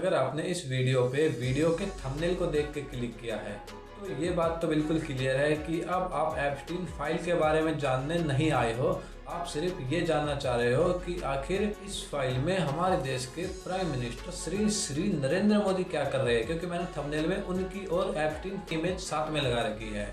अगर आपने इस वीडियो के थंबनेल को देख के क्लिक किया है तो ये बात तो बिल्कुल क्लियर है कि अब आप एप्स्टीन फाइल के बारे में जानने नहीं आए हो। आप सिर्फ ये जानना चाह रहे हो कि आखिर इस फाइल में हमारे देश के प्राइम मिनिस्टर श्री नरेंद्र मोदी क्या कर रहे हैं, क्योंकि मैंने थंबनेल में उनकी और एप्स्टीन की इमेज साथ में लगा रखी है।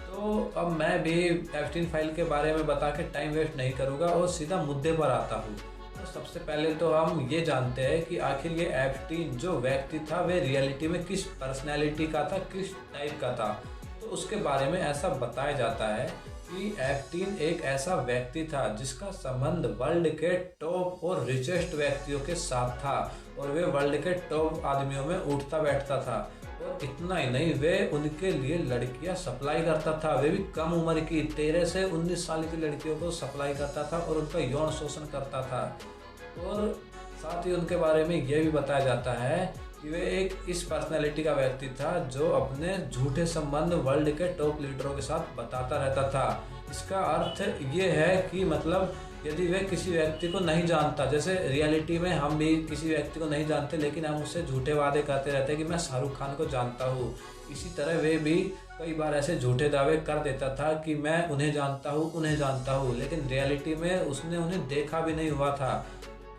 तो अब मैं भी एप्स्टीन फाइल के बारे में बता के टाइम वेस्ट नहीं करूँगा और सीधा मुद्दे पर आता हूँ। तो सबसे पहले तो हम ये जानते हैं कि आखिर ये एप्स्टीन जो व्यक्ति था वे रियलिटी में किस पर्सनैलिटी का था, किस टाइप का था। तो उसके बारे में ऐसा बताया जाता है कि एप्स्टीन एक ऐसा व्यक्ति था जिसका संबंध वर्ल्ड के टॉप और रिचेस्ट व्यक्तियों के साथ था और वे वर्ल्ड के टॉप आदमियों में उठता बैठता था। और इतना ही नहीं, वे उनके लिए लड़कियां सप्लाई करता था, वे भी कम उम्र की 13 से 19 साल की लड़कियों को सप्लाई करता था और उनका यौन शोषण करता था। और साथ ही उनके बारे में यह भी बताया जाता है कि वे एक इस पर्सनैलिटी का व्यक्ति था जो अपने झूठे संबंध वर्ल्ड के टॉप लीडरों के साथ बताता रहता था। इसका अर्थ ये है कि मतलब यदि वे किसी व्यक्ति को नहीं जानता, जैसे रियलिटी में हम भी किसी व्यक्ति को नहीं जानते लेकिन हम उससे झूठे वादे करते रहते हैं कि मैं शाहरुख खान को जानता हूँ, इसी तरह वे भी कई बार ऐसे झूठे दावे कर देता था कि मैं उन्हें जानता हूँ, लेकिन रियलिटी में उसने उन्हें देखा भी नहीं हुआ था।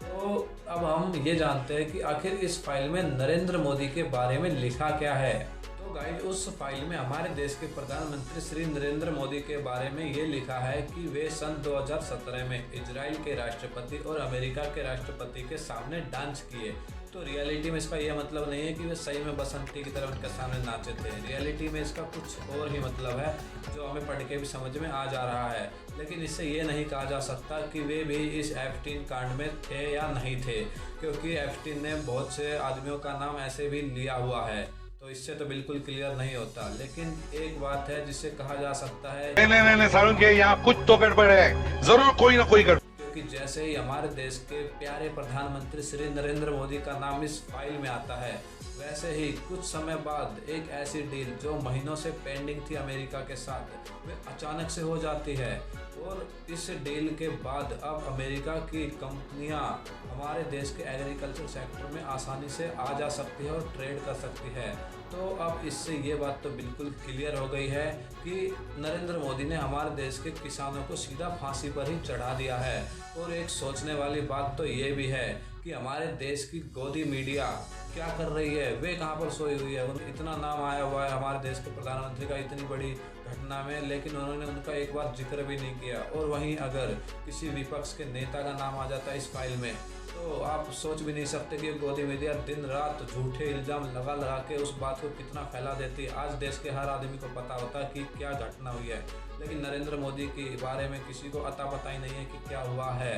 तो अब हम ये जानते हैं कि आखिर इस फाइल में नरेंद्र मोदी के बारे में लिखा क्या है। तो गाइस, उस फाइल में हमारे देश के प्रधानमंत्री श्री नरेंद्र मोदी के बारे में ये लिखा है कि वे सन 2017 में इजराइल के राष्ट्रपति और अमेरिका के राष्ट्रपति के सामने डांस किए। तो रियलिटी में इसका यह मतलब नहीं है कि वे सही में बसंती की तरह उनके सामने नाचे थे। रियलिटी में इसका कुछ और ही मतलब है जो हमें पढ़ के भी समझ में आ जा रहा है। लेकिन इससे ये नहीं कहा जा सकता कि वे भी इस एप्स्टीन कांड में थे या नहीं थे, क्योंकि एप्स्टीन ने बहुत से आदमियों का नाम ऐसे भी लिया हुआ है। तो इससे तो बिल्कुल क्लियर नहीं होता। लेकिन एक बात है जिससे कहा जा सकता है नहीं सारुण के यहाँ कुछ तो गड़बड़ है, जरूर कोई ना कोई गड़बड़। कि जैसे ही हमारे देश के प्यारे प्रधानमंत्री श्री नरेंद्र मोदी का नाम इस फाइल में आता है, वैसे ही कुछ समय बाद एक ऐसी डील जो महीनों से पेंडिंग थी अमेरिका के साथ, वे अचानक से हो जाती है। और इस डील के बाद अब अमेरिका की कंपनियां हमारे देश के एग्रीकल्चर सेक्टर में आसानी से आ जा सकती है और ट्रेड कर सकती है। तो अब इससे ये बात तो बिल्कुल क्लियर हो गई है कि नरेंद्र मोदी ने हमारे देश के किसानों को सीधा फांसी पर ही चढ़ा दिया है। और एक सोचने वाली बात तो ये भी है कि हमारे देश की गोदी मीडिया क्या कर रही है, वे कहाँ पर सोई हुई है। इतना नाम आया हुआ है हमारे देश के प्रधानमंत्री का इतनी बड़ी घटना में, लेकिन उन्होंने उनका एक बार जिक्र भी नहीं किया। और वहीं अगर किसी विपक्ष के नेता का नाम आ जाता है इस फाइल में, तो आप सोच भी नहीं सकते कि गोदी मीडिया दिन रात झूठे इल्जाम लगा के उस बात को कितना फैला देती है। आज देश के हर आदमी को पता होता है कि क्या घटना हुई है, लेकिन नरेंद्र मोदी के बारे में किसी को अता पता ही नहीं है कि क्या हुआ है।